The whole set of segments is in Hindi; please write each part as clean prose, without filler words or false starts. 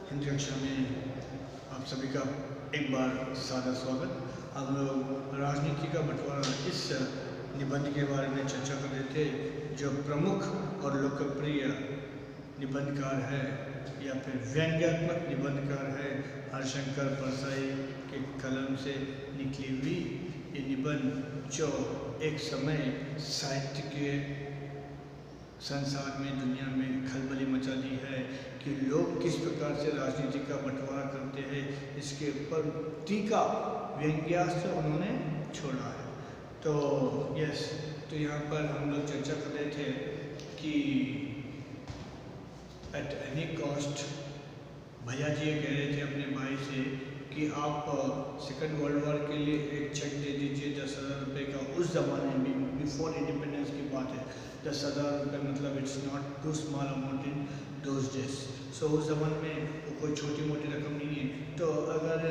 हिंदी कक्षा में आप सभी का एक बार सादर स्वागत। हम लोग राजनीति का बंटवारा इस निबंध के बारे में चर्चा कर रहे थे, जो प्रमुख और लोकप्रिय निबंधकार है या फिर व्यंग्यात्मक निबंधकार है हरिशंकर परसाई के कलम से निकली हुई ये निबंध, जो एक समय साहित्य के संसार में, दुनिया में खलबली मचा दी है कि लोग किस प्रकार से राजनीति का बंटवारा करते हैं। इसके ऊपर टीका व्यंग्यास्त्र उन्होंने छोड़ा है। तो तो यहाँ पर हम लोग चर्चा कर रहे थे कि एट एनी कॉस्ट भैया जी ये कह रहे थे अपने भाई से कि आप सेकेंड वर्ल्ड वॉर के लिए एक चेक दे दीजिए 10,000 रुपये का। उस ज़माने में बिफोर इंडिपेंडेंस की बात है, 10,000 रुपये मतलब it's not too small amount in those days. So उस ज़माने में वो कोई छोटी मोटी रकम नहीं है। तो अगर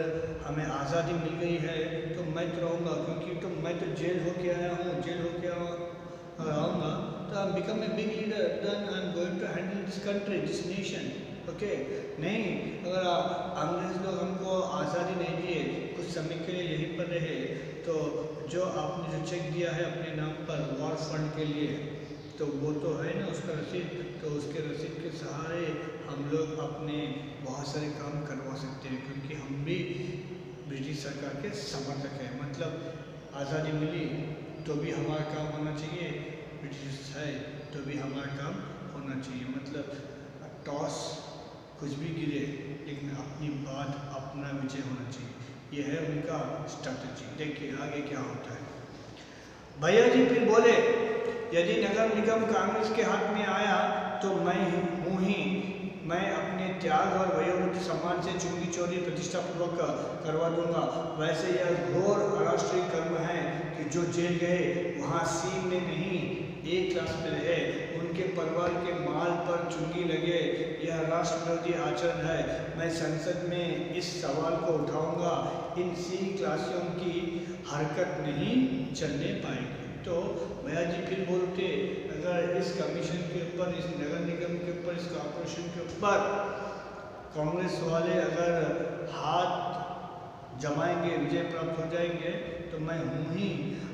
हमें आज़ादी मिल गई है तो मैं तो रहूँगा, क्योंकि तो मैं तो जेल होके आया हूँ, जेल होके रहूँगा, तो I become a big leader, then I am going to handle this country, this nation. Okay नहीं, अगर अंग्रेज लोग हमको आज़ादी नहीं दिए, कुछ समय के लिए यहीं पर रहे, तो जो आपने जो चेक दिया है अपने नाम पर वॉर फंड के लिए, तो वो तो है ना उसका रसीद, तो उसके रसीद के सहारे हम लोग अपने बहुत सारे काम करवा सकते हैं, क्योंकि हम भी ब्रिटिश सरकार के समर्थक हैं। मतलब आज़ादी मिली तो भी हमारा काम होना चाहिए, ब्रिटिश है तो भी हमारा काम होना चाहिए। मतलब टॉस कुछ भी गिरे, लेकिन अपनी बात, अपना विजय होना चाहिए। यह है उनका स्ट्रैटेजी। देखिए आगे क्या होता है। भैया जी फिर बोले, यदि नगर निगम कांग्रेस के हाथ में आया तो मैं अपने त्याग और वयोवृद्ध समाज से चुंगी चोरी प्रतिष्ठापूर्वक करवा दूंगा। वैसे यह घोर अराष्ट्रीय कर्म है कि जो जेल गए वहाँ सी में नहीं ए क्लास में रहे, उनके परिवार के माल पर चुंगी लगे। यह राष्ट्र विरोधी आचरण है। मैं संसद में इस सवाल को उठाऊंगा। इन सी क्लासियों की हरकत नहीं चलने पाएगी। तो भैया जी फिर बोलते, अगर इस कमीशन के ऊपर, इस नगर निगम के ऊपर, इस कॉर्पोरेशन के ऊपर कांग्रेस वाले अगर हाथ जमाएंगे, विजय प्राप्त हो जाएंगे, तो मैं हूँ ही,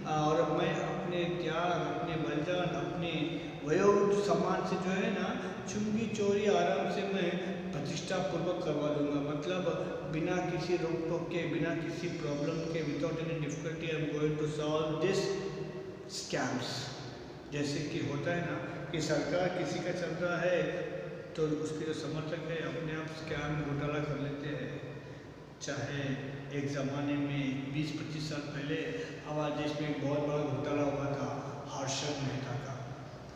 और मैं अपने त्याग, अपने बलिदान, अपने वयोवृद्ध समाज से जो है ना चुंगी चोरी आराम से मैं प्रतिष्ठा पूर्वक करवा दूंगा। मतलब बिना किसी रोक टोक के, बिना किसी प्रॉब्लम के, without any difficulty I am going to solve this scams. जैसे कि होता है ना कि सरकार किसी का चल रहा है तो उसके जो समर्थक है अपने आप स्कैम घोटाला कर लेते हैं। चाहे एक ज़माने में 20-25 साल पहले हमारे देश में एक बहुत बड़ा घोटाला हुआ था हर्षद मेहता का।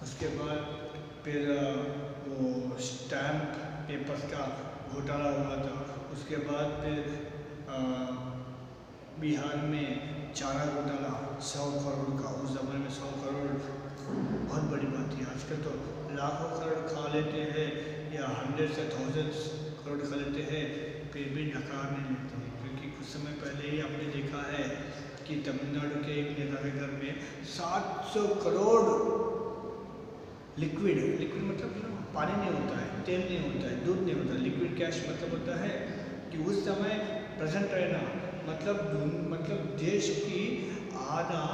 उसके बाद फिर वो स्टैम्प पेपर्स का घोटाला हुआ था। उसके बाद फिर बिहार में चारा घोटाला 100 करोड़ का। उस ज़माने में 100 करोड़ बहुत बड़ी बात थी। आजकल तो लाखों करोड़ खा लेते हैं या 100 से 1000 करोड़ खा लेते हैं, फिर भी नकार नहीं लेते हैं। क्योंकि कुछ समय पहले ही आपने देखा है कि तमिलनाडु के एक नेता के घर में 700 करोड़ लिक्विड मतलब पानी नहीं होता है, तेल नहीं होता है, दूध नहीं होता है, लिक्विड कैश मतलब होता है कि उस समय प्रेजेंट रहना, मतलब देश की आधा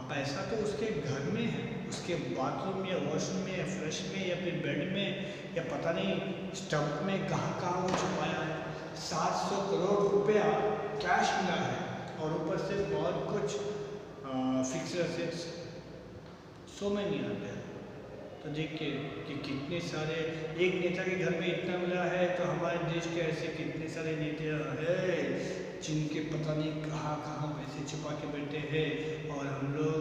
पैसा तो उसके घर में है, उसके बाथरूम या वॉशरूम में या फ्लश में या फिर बेड में या पता नहीं स्टंप में कहाँ वो छुपाया है। 700 करोड़ रुपया कैश मिला है, और ऊपर से बहुत कुछ फिक्स्ड एसेट्स 100 में नहीं आते हैं। तो देखिए कि कितने सारे, एक नेता के घर में इतना मिला है, तो हमारे देश के ऐसे कितने सारे नेता हैं जिनके पता नहीं कहाँ पैसे छुपा के बैठे हैं। और हम लोग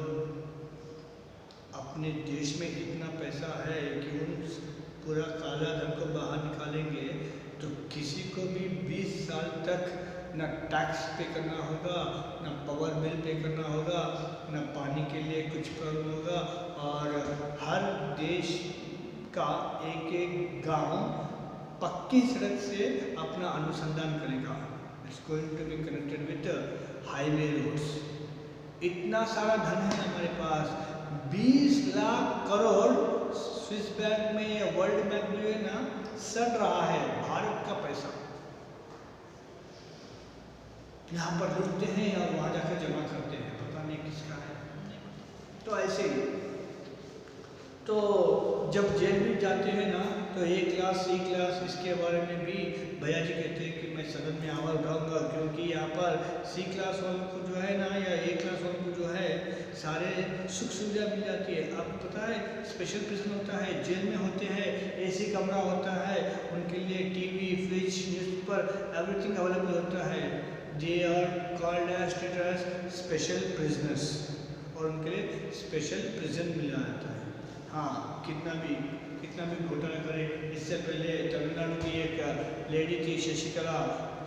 अपने देश में इतना पैसा है कि उन पूरा काला धन को बाहर निकालेंगे तो किसी को भी 20 साल तक ना टैक्स पे करना होगा, ना पावर बिल पे करना होगा, ना पानी के लिए कुछ प्रॉब्लम होगा, और हर देश का एक गांव पक्की सड़क से अपना अनुसंधान करेगा। It's going to be connected with highway roads. इतना सारा धन है हमारे पास, 20 लाख करोड़ स्विस बैंक में या वर्ल्ड बैंक में जो है ना सड़ रहा है भारत का पैसा। यहाँ पर लूटते हैं और वहाँ जाकर जमा करते हैं, पता नहीं किसका है। तो ऐसे ही तो जब जेल में जाते हैं ना तो ए क्लास सी क्लास इसके बारे में भी भैया जी कहते हैं कि मैं सदन में आवाज़ उठाऊंगा, क्योंकि यहाँ पर सी क्लास वालों को जो है ना या ए क्लास वालों को जो है सारे सुख सुविधा मिल जाती है। आपको पता है स्पेशल प्रिजन होता है, जेल में होते हैं, एसी कमरा होता है, उनके लिए TV fridge newspaper everything available होता है। They are called as treated as special prisoners और उनके लिए स्पेशल प्रिजन मिला जाता है। हाँ, कितना भी घोटाला करे। इससे पहले तमिलनाडु की एक लेडी थी शशिकला,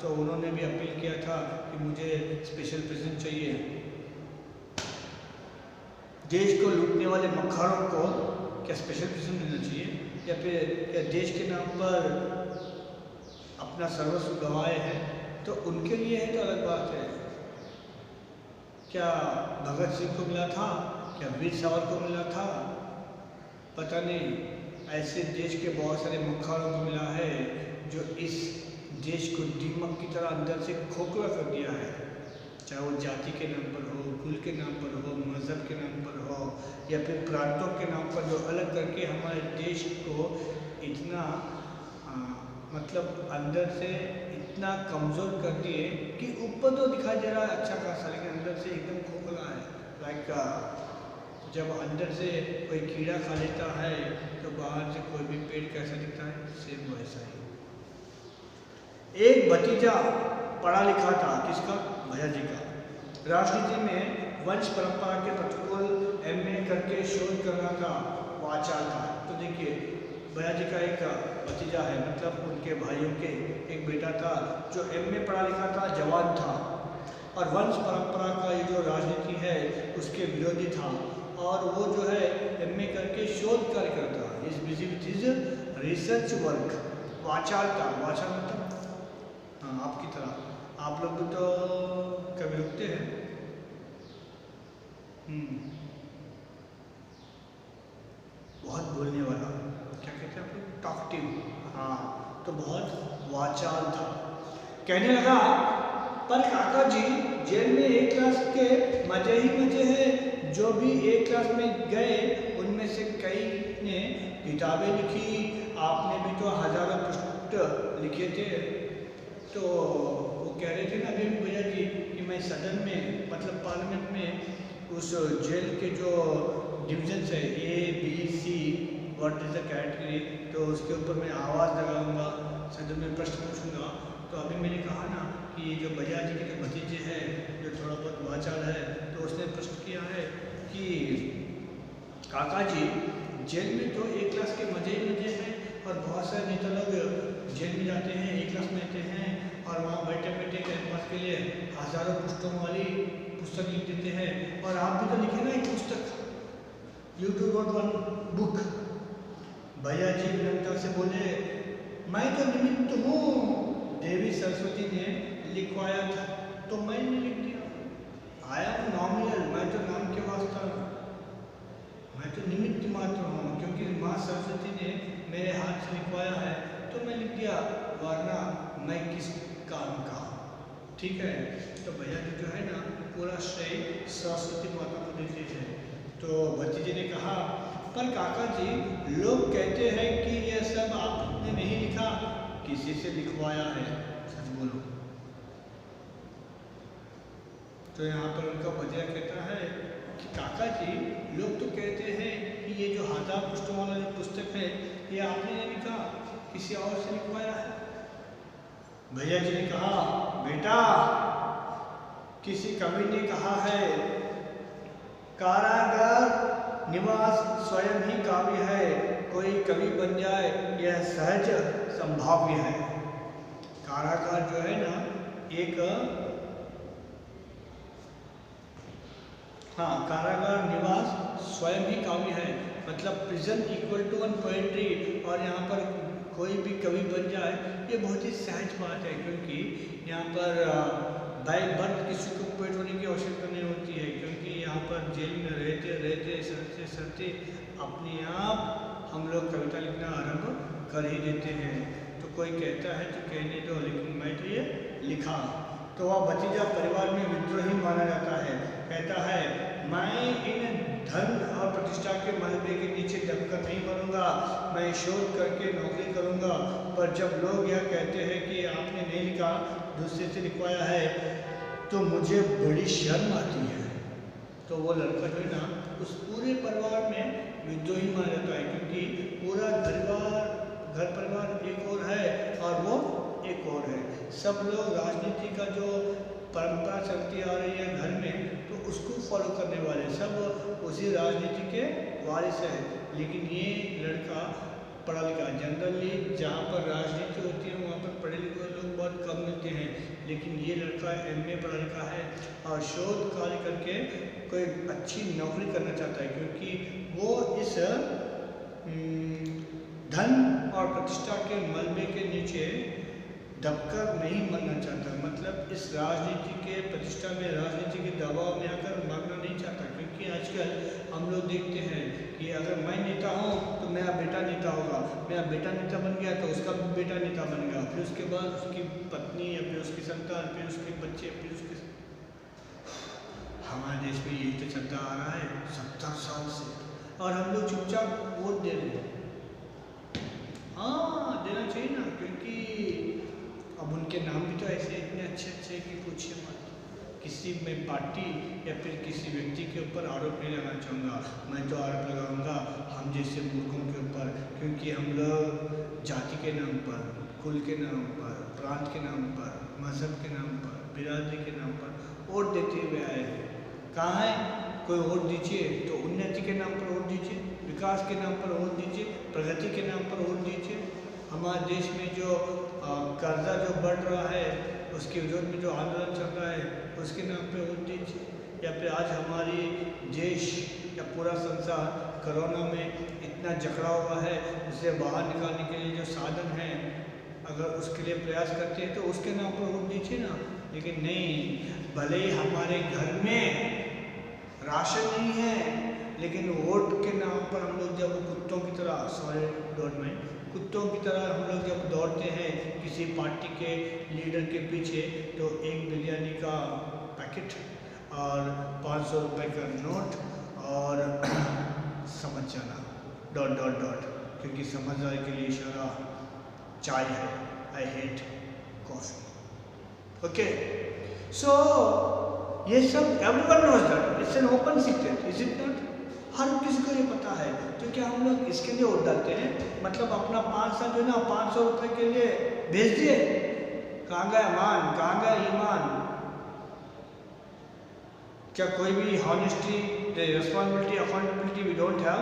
तो उन्होंने भी अपील किया था कि मुझे स्पेशल प्रिजन चाहिए। देश को लूटने वाले मक्खारों को क्या स्पेशल प्रिजन मिलना चाहिए, या फिर क्या देश के नाम पर अपना सर्वस्व गंवाए हैं तो उनके लिए है तो अलग बात है। क्या भगत सिंह को मिला था, क्या वीर सावरकर को मिला था, पता नहीं। ऐसे देश के बहुत सारे मक्खारों को मिला है जो इस देश को दीमक की तरह अंदर से खोखला कर दिया है, चाहे वो जाति के नाम पर हो, कुल के नाम पर हो, मज़हब के नाम पर हो, या फिर प्रांतों के नाम पर, जो अलग करके हमारे देश को इतना मतलब अंदर से इतना कमज़ोर कर दिए कि ऊपर तो दिखाई दे रहा है अच्छा खासा, लेकिन अंदर से एकदम खोखला है। लाइक जब अंदर से कोई कीड़ा खा लेता है तो बाहर से कोई भी पेड़ कैसा दिखता है, सेम वैसा ही। एक भतीजा पढ़ा लिखा था, किसका? भैया जी का। राजनीति में वंश परंपरा के प्रतिकूल एमए करके शोध करना का वाचाल था। तो देखिए भैया जी का एक भतीजा है, मतलब उनके भाइयों के एक बेटा था जो एमए पढ़ा लिखा था, जवान था, और वंश परंपरा का ये जो राजनीति है उसके विरोधी था, और वो जो है एमए करके शोध कार्य करता, is busy with his research work. वाचाल था, वाचाल मतलब हाँ आपकी तरह, आप लोग भी तो कभी रुकते हैं। बहुत बोलने वाला, क्या कहते हैं आप लोग, टॉकटिव। हाँ, तो बहुत वाचाल था। कहने लगा पर काका जी जेल में एक क्लास के मजे ही मजे हैं, जो भी एक क्लास में गए उनमें से कई ने किताबें लिखी, आपने भी तो हजारों पृष्ठ लिखे थे। तो वो कह रहे थे ना अभी भैया जी कि मैं सदन में मतलब पार्लियामेंट में उस जेल के जो डिविजन्स है A B C what is the category, तो उसके ऊपर मैं आवाज़ लगाऊंगा, सदन में प्रश्न पूछूंगा। तो अभी मैंने कहा ना कि जो भैया जी के जो भतीजे हैं जो थोड़ा बहुत वाचाल है, तो उसने प्रश्न किया है कि काका जी जेल में तो एक क्लास के मजे ही मजे हैं, और बहुत सारे नेता लोग जेल में जाते हैं, एक क्लास में रहते हैं, और वहाँ बैठे बैठे टाइम पास के लिए हजारों पृष्ठों वाली पुस्तक लिख देते हैं, और आप भी तो लिखे ना एक पुस्तक, you too wrote one book. भैया जी विनम्रता से बोले मैं तो निमित्त हूँ, देवी सरस्वती ने लिखवाया था तो मैंने लिख दिया। आई एम नॉमिनल, मैं तो नाम के वास्ता हूँ, मैं तो निमित्त मात्र हूँ, क्योंकि माँ सरस्वती ने मेरे हाथ से लिखवाया है तो मैं लिख दिया, वरना मैं किस काम का। ठीक है, तो भैया जी जो है ना पूरा श्रेय सरस्वती माता को देते हैं। तो भतीजे ने कहा पर काका जी लोग कहते हैं कि यह सब आपने नहीं लिखा, किसी से लिखवाया है, सच बोलो। तो यहाँ पर उनका भतीजा कहता है कि काका जी लोग तो कहते हैं कि ये जो हजार पृष्ठों वाला जो पुस्तक है ये आपने नहीं लिखा, किसी और से लिखवाया है। भैया जी ने कहा बेटा किसी कवि ने कहा है कारागार निवास स्वयं ही काव्य है, कोई कवि बन जाए यह सहज संभाव्य है। कारागार जो है ना एक कारागार निवास स्वयं ही काव्य है, मतलब prison equal to one poetry, और यहाँ पर कोई भी कवि बन जाए ये बहुत ही सहज बात है, क्योंकि यहाँ पर बाय बर्थ किसी को पोएट होने की आवश्यकता नहीं होती है, क्योंकि यहाँ पर जेल में रहते रहते सड़ते सड़ते अपने आप हम लोग कविता लिखना आरंभ कर ही देते हैं। तो कोई कहता है तो कहने दो, लेकिन मैं तो ये लिखा। तो वह भतीजा परिवार में विद्रोही माना जाता है। कहता है मैं इन धन और प्रतिष्ठा के मलबे के नीचे दबकर नहीं मरूंगा, मैं शोध करके नौकरी करूंगा। पर जब लोग यह कहते हैं कि आपने नहीं लिखा, दूसरे से लिखवाया है, तो मुझे बड़ी शर्म आती है। तो वो लड़का जो है ना, उस पूरे परिवार में विद्रोही माना जाता है, क्योंकि पूरा घर परिवार एक और है और वो एक और है। सब लोग राजनीति का जो परंपरा चलती आ रही है घर में, तो उसको फॉलो करने वाले सब उसी राजनीति के वारिस है। लेकिन ये लड़का पढ़ा लिखा, जनरली जहाँ पर राजनीति होती है वहाँ पर पढ़े लिखे लोग बहुत कम मिलते हैं, लेकिन ये लड़का MA पढ़ा लिखा है और शोध कार्य करके कोई अच्छी नौकरी करना चाहता है, क्योंकि वो इस धन और प्रतिष्ठा के मलबे के नीचे दबकर नहीं मरना चाहता। मतलब इस राजनीति के प्रतिष्ठा में, राजनीति के दबाव में आकर मरना नहीं चाहता। क्योंकि आजकल हम लोग देखते हैं कि अगर मैं नेता हूँ तो मेरा बेटा नेता होगा, मेरा बेटा नेता बन गया तो उसका बेटा नेता बनेगा, फिर उसके बाद उसकी पत्नी या फिर उसकी संतान, फिर उसके बच्चे, फिर उसके। हमारे देश में यही तो चलता आ रहा है 70 साल से, और हम लोग चुपचाप वोट दे रहे हैं। हाँ, देना चाहिए ना, क्योंकि अब उनके नाम भी तो ऐसे इतने अच्छे अच्छे कि पूछिए मत। किसी में पार्टी या फिर किसी व्यक्ति के ऊपर आरोप नहीं लगाना चाहूँगा, मैं तो आरोप लगाऊंगा हम जैसे मूर्खों के ऊपर, क्योंकि हम लोग जाति के नाम पर, कुल के नाम पर, प्रांत के नाम पर, मजहब के नाम पर, बिरादरी के नाम पर वोट देते हुए आए हैं। कहाँ है? कोई वोट दीजिए तो उन्नति के नाम पर वोट दीजिए, विकास के नाम पर वोट दीजिए, प्रगति के नाम पर वोट दीजिए। हमारे देश में जो कर्जा जो बढ़ रहा है, उसके विरोध में जो आंदोलन चल रहा है, उसके नाम पे वोट दीजिए। या फिर आज हमारी देश या पूरा संसार कोरोना में इतना जकड़ा हुआ है, उसे बाहर निकालने के लिए जो साधन हैं, अगर उसके लिए प्रयास करते हैं तो उसके नाम पर वोट दीजिए ना। लेकिन नहीं, भले ही हमारे घर में राशन नहीं है, लेकिन वोट के नाम पर हम लोग जब कुत्तों की तरह, कुत्तों की तरह हम लोग जब दौड़ते हैं किसी पार्टी के लीडर के पीछे, तो एक बिरयानी का पैकेट और 500 रुपये का नोट और समझ जाना ... क्योंकि समझदारी के लिए इशारा चाय है। I hate coffee. Okay, so ये सब everyone knows that, it's an open secret, is it not? हर किसी को ये पता है। तो क्या हम लोग इसके लिए वोट डालते हैं? मतलब अपना 5 साल जो है ना 500 रुपये के लिए भेज दिए। कहाँ गया मान, कहाँ गया ईमान? क्या कोई भी honesty, responsibility, accountability we don't have?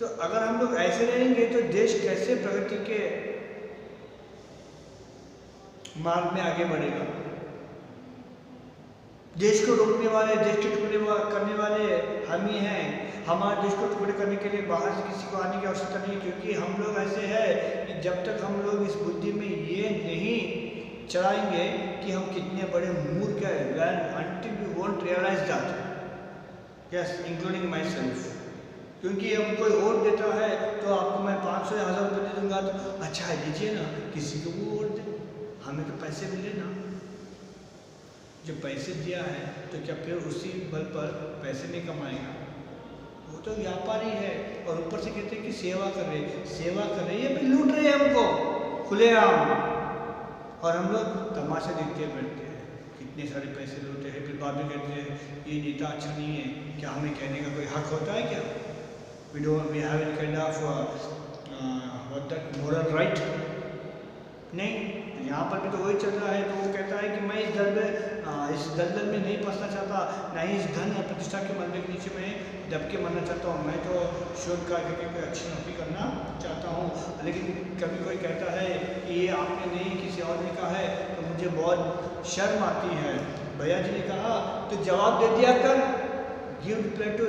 तो अगर हम लोग ऐसे रहेंगे तो देश कैसे प्रगति के मार्ग में आगे बढ़ेगा? देश को रोकने वाले, देश के टुकड़े करने वाले हम ही हैं। हमारे देश को टुकड़े करने के लिए बाहर से किसी को आने की आवश्यकता नहीं, क्योंकि हम लोग ऐसे हैं कि जब तक हम लोग इस बुद्धि में ये नहीं चलाएंगे कि हम कितने बड़े मूर्ख हैं, until we won't realize that, yes, including myself। क्योंकि अब कोई वोट देता है तो आपको मैं 500 या 1000 रुपये दे दूंगा, तो अच्छा है दीजिए ना, किसी को वो वोट दे, हमें तो पैसे मिले ना। जो पैसे दिया है तो क्या फिर उसी बल पर पैसे नहीं कमाएगा? वो तो व्यापारी है। और ऊपर से कहते हैं कि सेवा कर रहे, सेवा कर रहे हैं, फिर लूट रहे हैं हमको खुलेआम, और हम लोग तमाशा देखते बैठते हैं, कितने सारे पैसे लूटे हैं। फिर बाद में कहते हैं ये नेता अच्छा नहीं है। क्या हमें कहने का कोई हक होता है क्या? we have any kind of what that moral right? नहीं। यहाँ पर भी तो वही चल रहा है। तो वो कहता है कि मैं इस दलदल में नहीं फंसना चाहता, ना ही इस धन और प्रतिष्ठा के मलबे के नीचे मैं दबके मरना चाहता हूँ। मैं तो शोध कार्य करके कोई अच्छी नौकरी करना चाहता हूँ। लेकिन कभी कोई कहता है कि ये आपने नहीं किसी और ने कहा है, तो मुझे बहुत शर्म आती है। भैया जी ने कहा तो जवाब दे दिया कर, गिव रिप्लाई टू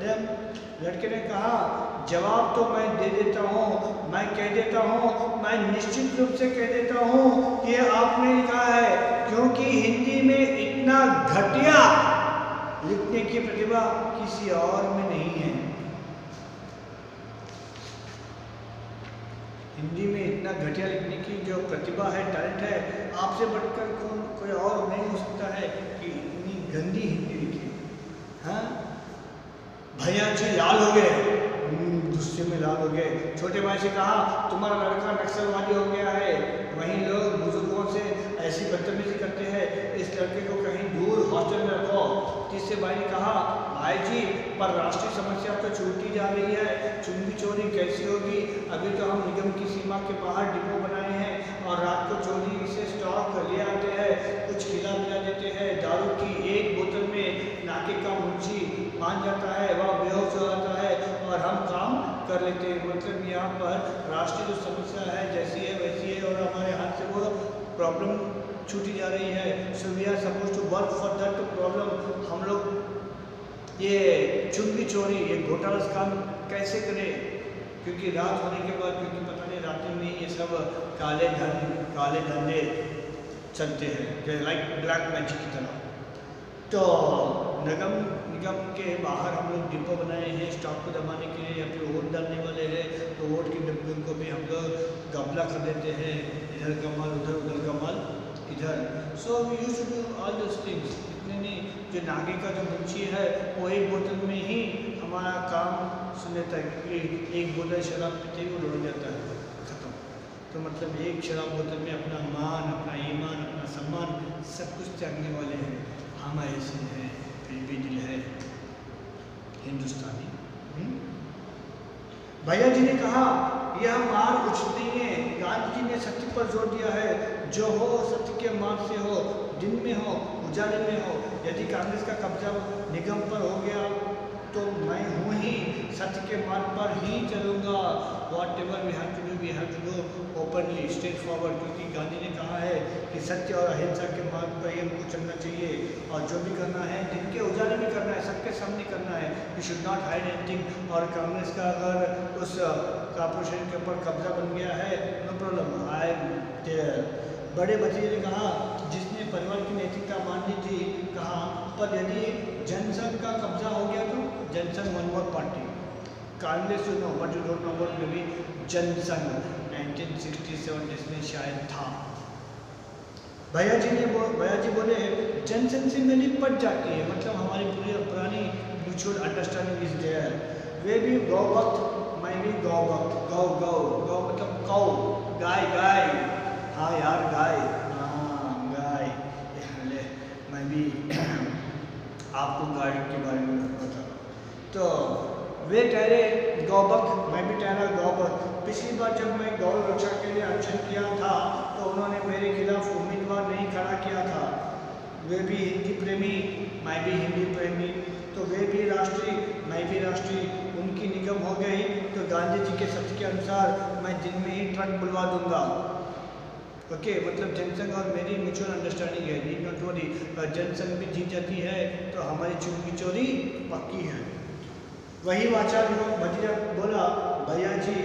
देम। लड़के ने कहा जवाब तो मैं दे देता हूँ, मैं कह देता हूँ, मैं निश्चित रूप से कह देता हूँ कि आपने लिखा है, क्योंकि हिंदी में इतना घटिया लिखने की प्रतिभा किसी और में नहीं है। हिंदी में इतना घटिया लिखने की जो प्रतिभा है, टैलेंट है, आपसे बढ़कर कोई और नहीं हो सकता है कि इतनी गंदी हिंदी लिखी। हाँ, भैया जी लाल हो गए, गुस्से में लाल हो गए। छोटे भाई से कहा तुम्हारा लड़का नक्सलवादी हो गया है। वहीं लोग बुजुर्गों से ऐसी बदतमीजी करते हैं, इस लड़के को कहीं दूर हॉस्टल में रखो। तीसरे भाई ने कहा भाई जी पर राष्ट्रीय समस्या तो छूटती जा रही है, चुंगी चोरी कैसी होगी? अभी तो हम निगम की सीमा के बाहर डिपो बनाए हैं और रात को चोरी से स्टॉक ले आते हैं, कुछ खिला पिला देते हैं। दारू की एक बोतल में नाके का मुंशी मान जाता है, वह बेहोश हो जाता है और हम काम कर लेते हैं। मतलब यहाँ पर राष्ट्रीय जो समस्या है जैसी है वैसी है और हमारे हाथ से वो प्रॉब्लम छूटी जा रही है। So we are suppose to work for that problem. हम लोग ये चुंगी चोरी, ये घोटाला काम कैसे करें? क्योंकि रात होने के बाद, क्योंकि पता नहीं रात में ये सब काले धंधे चलते हैं, लाइक ब्लैक मैजिक की तरह। तो निगम के बाहर हम लोग डिपो बनाए हैं स्टॉक को दबाने के लिए, या फिर वोट डालने वाले हैं तो वोट की डिब्बों को भी हम लोग गबला कर देते हैं, इधर का माल उधर, उधर का माल इधर। So we used to do all those things. इतने नहीं, जो नागे का जो मुंशी है वो एक बोतल में ही हमारा काम सुन लेता है, क्योंकि एक बोतल शराब पीते ही वो लौट जाता है, खत्म। तो मतलब एक शराब बोतल में अपना मान, अपना ईमान, अपना सम्मान सब कुछ त्यागने वाले हैं। हम ऐसे हैं, फिर भी दिल है हिंदुस्तानी। भैया जी ने कहा यह मार्ग उचित नहीं है। गांधी जी ने सत्य पर जोर दिया है, जो हो सत्य के मार्ग से हो, दिन में हो उजाले में हो। यदि कांग्रेस का कब्जा निगम पर हो गया तो मैं हूँ ही सत्य के मार्ग पर ही चलूँगा। Whatever we have to do openly, straightforward. क्योंकि गांधी ने कहा है कि सत्य और अहिंसा के मार्ग पर ही हमको चलना चाहिए और जो भी करना है दिन के उजाले में करना है, सबके सामने करना है। You should not hide anything. और कांग्रेस का अगर उस कॉर्पोरेशन के ऊपर कब्जा बन गया है, no problem, I am there. बड़े भतीजे ने कहा, जिसने परिवार की नैतिकता मान ली थी, कहा पर यदि जनसंघ का कब्जा हो गया तो Jansangh one more party. Congress you know but you don't know about maybe Jansangh 1967 जिसमें शायद था। भैया जी बोले जनसंघ से मेरी पट जाती है, मतलब हमारी पूरी पुरानी म्यूचुअल अंडरस्टैंडिंग इज देयर। वे भी गौ भक्त, मैं भी गौ भक्त। गौ मतलब कौ, गाय। हाँ यार गाय, हाँ गाय। मैं भी आपको गाय के बारे में बता रहा हूँ। तो वे ठहरे गौभक्त, मैं भी ठहरा गौभक्त। पिछली बार जब मैं गौ रक्षा के लिए अनशन किया था तो उन्होंने मेरे खिलाफ उम्मीदवार नहीं खड़ा किया था। वे भी हिंदी प्रेमी, मैं भी हिंदी प्रेमी, तो वे भी राष्ट्रीय, मैं भी राष्ट्रीय। उनकी निगम हो गई तो गांधी जी के सत्य के अनुसार मैं दिन में ही ट्रक बुलवा दूंगा। ओके, मतलब जनसंघ और मेरी म्यूचुअल अंडरस्टैंडिंग है, नीड नॉट वरी। जनसंघ भी जीत जाती है तो हमारी चुंगी चोरी पक्की है। वही वाचाल भतीजा बोला, भैया जी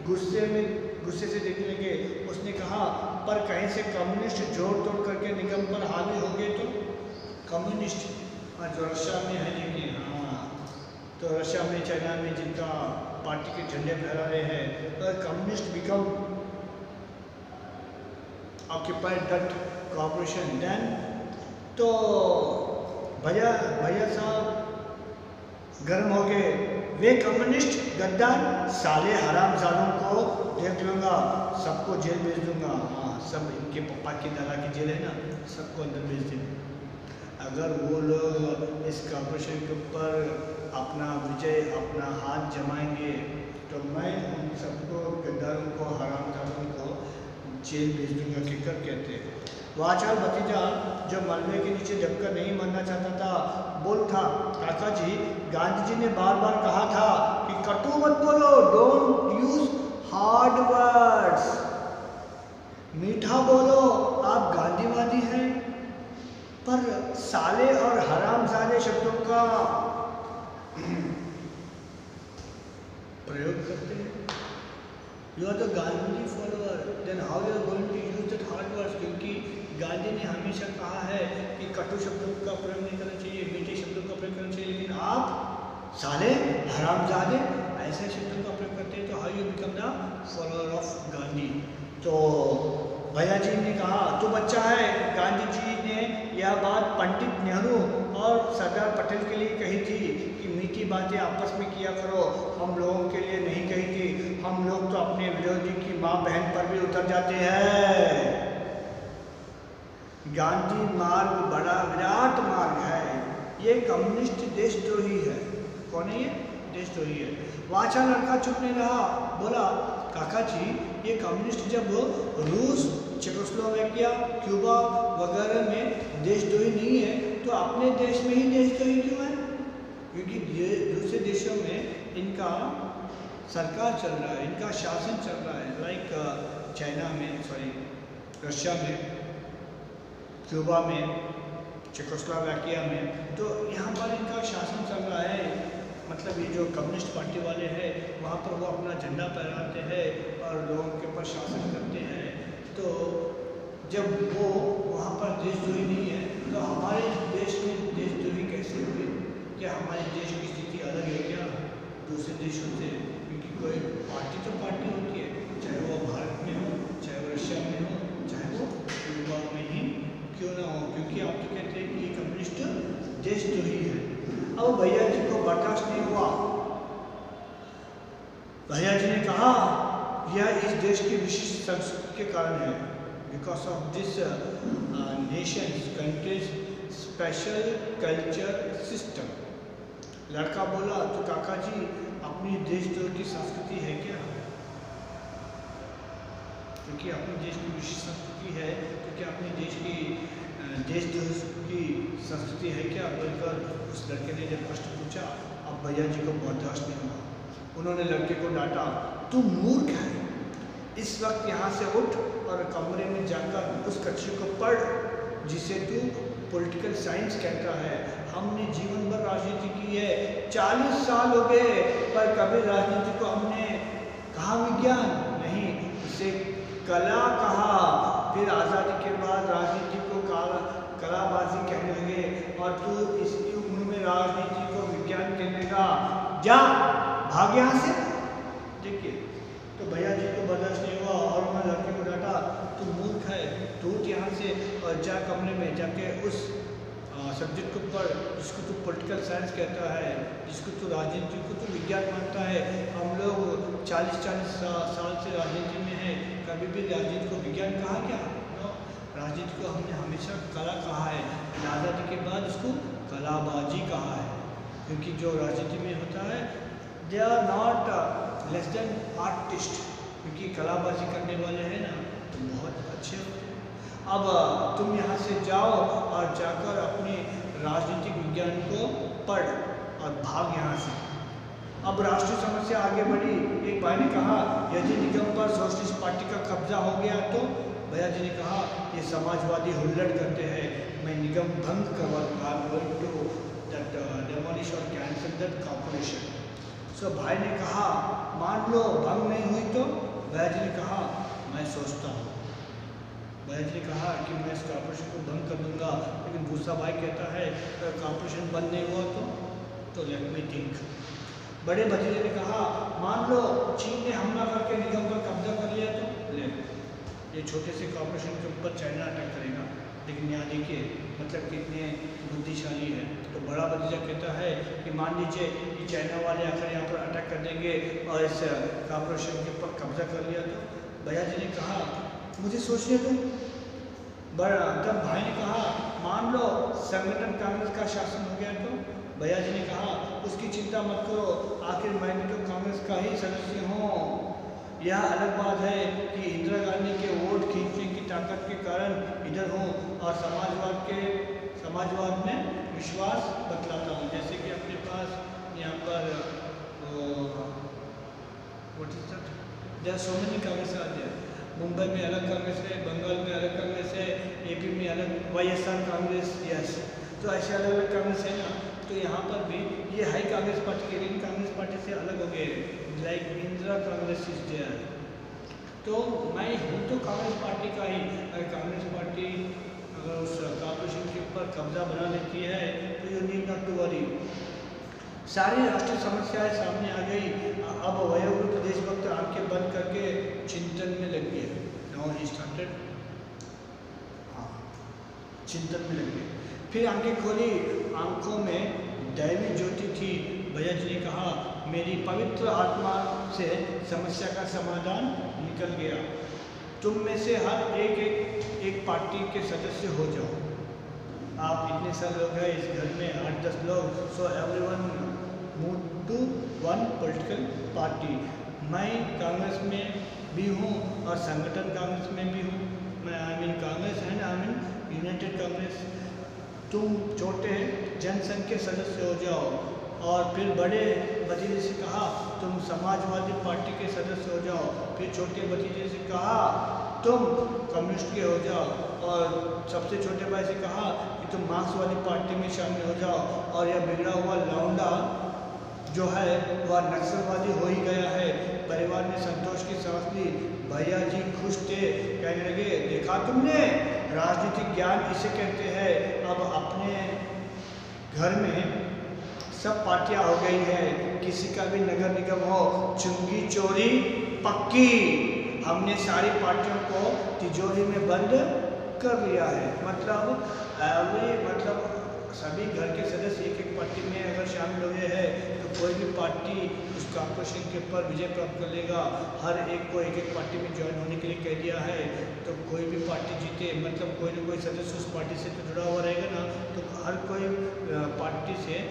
गुस्से से देखने लगे। उसने कहा पर कहीं से कम्युनिस्ट जोड़ तोड़ करके निगम पर हावी हो गए तो? कम्युनिस्ट जो रशिया में है, लेकिन हाँ तो रशिया में, चाइना में जिनका पार्टी के झंडे फहरा रहे हैं, तो communist become occupied that corporation then, तो भैया साहब गर्म हो गए। वे कम्युनिस्ट गद्दार साले हरामजादों को देख लूँगा, सबको जेल भेज दूँगा। हाँ, सब इनके पापा की दादा की जेल है ना, सबको अंदर भेज देंगे। अगर वो लोग इस कॉर्पोरेशन के ऊपर अपना विजय, अपना हाथ जमाएंगे तो मैं उन सबको, गद्दारों को, हरामजादों को जेल भेज दूंगा। किकर कहते हैं। वाचाल भतीजा जो मलबे के नीचे दबकर नहीं मरना चाहता था, बोल था, काका जी गांधी जी ने बार बार कहा था कि कटु मत बोलो, डोंट यूज हार्ड वर्ड्स, मीठा बोलो। आप गांधीवादी हैं पर साले और हरामजादे शब्दों का प्रयोग करते हैं। You are the Gandhi follower, then how you are going to use that hard words? क्योंकि गांधी ने हमेशा कहा है कि कटु शब्दों का प्रयोग नहीं करना चाहिए, मीठे शब्दों का प्रयोग करना चाहिए, लेकिन आप साले, हरामजादे ऐसे शब्दों का प्रयोग करते हैं। तो how you become the follower of तो भैया जी ने कहा तू बच्चा है। गांधी जी ने यह बात पंडित नेहरू और सरदार पटेल के लिए कही थी कि मीठी बातें आपस में किया करो, हम लोगों के लिए नहीं कही थी। हम लोग तो अपने विरोधी की माँ बहन पर भी उतर जाते हैं। गांधी मार्ग बड़ा विराट मार्ग है, ये कम्युनिस्ट देशद्रोही है। कौन है ये? देशद्रोही है। वाचा लड़का चुप नहीं रहा, बोला काका जी ये कम्युनिस्ट जब रूस, चेकोस्लोवाकिया, क्यूबा वगैरह में देशद्रोही नहीं है तो अपने देश में ही देशद्रोही क्यों है? क्योंकि दूसरे देशों में इनका सरकार चल रहा है, इनका शासन चल रहा है। लाइक चाइना में, रशिया में, क्यूबा में, चेकोस्लोवाकिया में, तो यहाँ पर इनका शासन चल रहा है। मतलब ये जो कम्युनिस्ट पार्टी वाले हैं वहाँ पर वो अपना झंडा फहराते हैं और लोगों के ऊपर शासन करते हैं। तो जब वो वहाँ पर देशद्रोही नहीं है तो हमारे देश में देशद्रोही कैसे हुए? क्या हमारे देश की स्थिति अलग है क्या दूसरे देशों से? क्योंकि कोई पार्टी तो पार्टी होती है, चाहे वो भारत में हो, चाहे वो रशिया में हो, चाहे वो क्यूबा में ही क्यों ना हो, क्योंकि आप तो कहते हैं कि कम्युनिस्ट देशद्रोही है। अब भैया जी को बर्दाश्त नहीं हुआ। भैया जी ने कहा यह इस देश की विशिष्ट संस्कृति के कारण है, because of this nation countries special culture system. लड़का बोला तो काका जी अपनी देशद्रोह की संस्कृति है क्या? क्योंकि अपने देश की विशिष्ट संस्कृति है, क्योंकि अपने देश की देशद्रोह की संस्कृति है क्या बोलकर उस लड़के ने जब प्रश्न पूछा, अब भैया जी को बर्दाश्त नहीं हुआ। उन्होंने लड़के को डांटा, तू मूर्ख है, इस वक्त यहाँ से उठ और कमरे में जाकर उस कच्चे को पढ़ जिसे तू पॉलिटिकल साइंस कहता है। हमने जीवन भर राजनीति की है, 40 साल हो गए, पर कभी राजनीति को हमने कहा विज्ञान नहीं, उसे कला कहा। फिर आज़ादी के बाद राजनीति को कलाबाजी कहने लगे और तू इसकी उम्र में राजनीति को विज्ञान कहने का, जा भाग यहाँ से। देखिए, तो भैया जी को बर्दाश्त नहीं हुआ और उन्होंने लड़के को डांटा, तू मूर्ख है, तू उठ यहाँ से और जा कमरे में जाके उस सब्जेक्ट को पढ़ जिसको तू पॉलिटिकल साइंस कहता है, जिसको तू राजनीति को तू विज्ञान मानता है। हम लोग 40-40 साल से राजनीति में हैं, कभी भी राजनीति को विज्ञान कहा क्या? राजनीति को हमने हमेशा कला कहा है। आज़ादी के बाद इसको कलाबाजी कहा है, क्योंकि जो राजनीति में होता है they are not less than artist, क्योंकि कलाबाजी करने वाले हैं ना तो बहुत अच्छे होते हैं। अब तुम यहाँ से जाओ और जाकर अपने राजनीतिक विज्ञान को पढ़ और भाग यहाँ से। अब राष्ट्रीय समस्या आगे बढ़ी। एक भाई ने कहा यदि निगम पर सोशलिस्ट पार्टी का कब्जा हो गया तो? भैया जी ने कहा ये समाजवादी हुल्लड़ करते हैं, मैं निगम भंग करवा दूंगा, गोइंग टू दैट डेमोलिश और कैंसल दैट कॉर्पोरेशन। सो भाई ने कहा मान लो भंग नहीं हुई तो? भैया जी ने कहा मैं सोचता हूँ। भैया जी ने कहा कि मैं इस कॉर्पोरेशन को भंग कर दूंगा, लेकिन दूसरा भाई कहता है अगर कॉर्पोरेशन बंद नहीं हुआ तो लेट मी थिंक। बड़े भतीजे ने कहा मान लो चीन ने हमला करके निगम पर कब्जा कर लिया तो? ले, ये छोटे से कॉर्पोरेशन के ऊपर चाइना अटैक करेगा, लेकिन यहाँ देखिए मतलब कितने बुद्धिशाली है। तो बड़ा भतीजा कहता है कि मान लीजिए कि चाइना वाले आकर यहाँ पर अटैक कर देंगे और इस कॉर्पोरेशन के ऊपर कब्जा कर लिया तो? भैया जी ने कहा मुझे सोचने दो। तब भाई ने कहा मान लो संगठन कांग्रेस का शासन हो गया तो? भैया जी ने कहा उसकी चिंता मत करो, आखिर मैं भी तो कांग्रेस का ही सदस्य हूँ। यह अलग बात है कि इंदिरा गांधी के वोट खींचने की ताकत के कारण इधर हूँ और समाजवाद में विश्वास बतलाता हूँ। जैसे कि अपने पास यहाँ पर देयर सो मेनी कांग्रेस आते हैं। मुंबई में अलग कांग्रेस है, बंगाल में अलग कांग्रेस है, एपी में अलग YSR कांग्रेस, यस, तो ऐसे अलग अलग कांग्रेस है ना। तो यहाँ पर भी ये हाई कांग्रेस पार्टी के लिए कांग्रेस पार्टी से अलग हो गए, like Indira Congress is there. तो मैं हूँ तो कांग्रेस पार्टी का ही। अगर कांग्रेस पार्टी अगर उस कॉर्पोरेशन के ऊपर कब्जा बना लेती है तो you need not to worry. सारी राष्ट्रीय समस्याएं सामने आ गई। अब वयोवृद्ध देशभक्त आंखें बंद करके चिंतन में लग गए। नाउ ही स्टार्टेड, हाँ, चिंतन में लग गए। फिर आंखें खोली, आंखों में दैवी ज्योति थी। भैया जी ने कहा, मेरी पवित्र आत्मा से समस्या का समाधान निकल गया। तुम में से हर एक पार्टी के सदस्य हो जाओ। आप इतने सारे लोग हैं इस घर में, 8-10 लोग, so everyone move to one political party. मैं कांग्रेस में भी हूँ और संगठन कांग्रेस में भी हूँ। मैं I mean Congress and I mean United Congress. तुम छोटे जनसंघ के सदस्य हो जाओ। और फिर बड़े भतीजे से कहा, तुम समाजवादी पार्टी के सदस्य हो जाओ। फिर छोटे भतीजे से कहा, तुम कम्युनिस्ट के हो जाओ। और सबसे छोटे भाई से कहा कि तुम मार्क्सवादी पार्टी में शामिल हो जाओ। और यह बिगड़ा हुआ लौंडा जो है वह नक्सलवादी हो ही गया है। परिवार ने संतोष की सांस ली। भैया जी खुश थे, कहने लगे, देखा तुमने, राजनीतिक ज्ञान इसे कहते हैं। अब अपने घर में सब पार्टियां हो गई है, किसी का भी नगर निगम हो, चुंगी चोरी पक्की। हमने सारी पार्टियों को तिजोरी में बंद कर लिया है। मतलब सभी घर के सदस्य एक पार्टी में अगर शामिल हुए हैं तो कोई भी पार्टी उस कॉर्पोरेशन के ऊपर विजय प्राप्त कर लेगा। हर एक को एक पार्टी में ज्वाइन होने के लिए कह दिया है। तो कोई भी पार्टी जीते, मतलब कोई ना कोई सदस्य उस पार्टी से तो जुड़ा हुआ रहेगा ना। तो हर कोई पार्टी से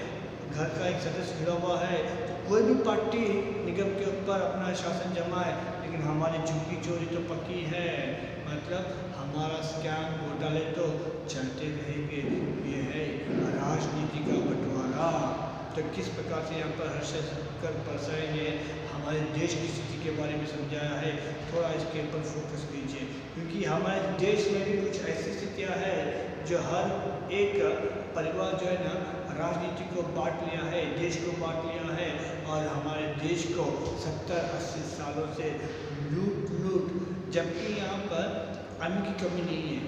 घर का एक सदस्य जुड़ा हुआ है। तो कोई भी पार्टी निगम के ऊपर अपना शासन जमाए, लेकिन हमारी चुंगी चोरी तो पक्की है। मतलब हमारा स्कैम घोटाले तो चलते रहेंगे। ये है राजनीति का बंटवारा। तो किस प्रकार से यहाँ पर हर्षकर परसाई ने हमारे देश की स्थिति के बारे में समझाया है, थोड़ा इसके ऊपर फोकस कीजिए। क्योंकि हमारे देश में भी कुछ ऐसी स्थितियाँ हैं जो हर एक परिवार जो है ना, राजनीति को बांट लिया है, देश को बांट लिया है। और हमारे देश को 70-80 सालों से लूट, जबकि यहाँ पर अन्न की कमी नहीं है,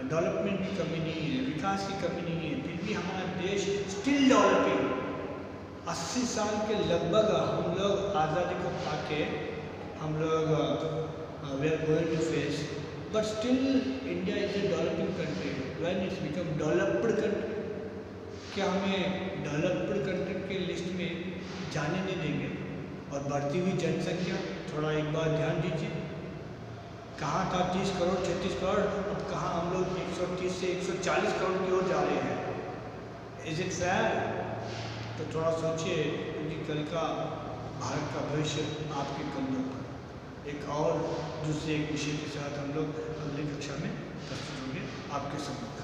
डेवलपमेंट की कमी नहीं है, विकास की कमी नहीं है, फिर भी हमारा देश स्टिल डेवलपिंग। 80 साल के लगभग हम लोग आज़ादी को पाके हम लोग we are going to face, but still India is a developing country. When it's become developed country, क्या हमें डेवलप्ड कंट्री के लिस्ट में जाने नहीं देंगे? और बढ़ती हुई जनसंख्या, थोड़ा एक बार ध्यान दीजिए, कहाँ था 30 करोड़ 36 करोड़, अब कहाँ हम लोग 130 से 140 करोड़ की ओर जा रहे हैं। Is it fair? तो थोड़ा सोचिए, क्योंकि कल का भारत का भविष्य आपके कंधों पर। एक और दूसरे एक विषय के साथ हम लोग अगली कक्षा में प्रस्तुत होंगे आपके सम्मुख।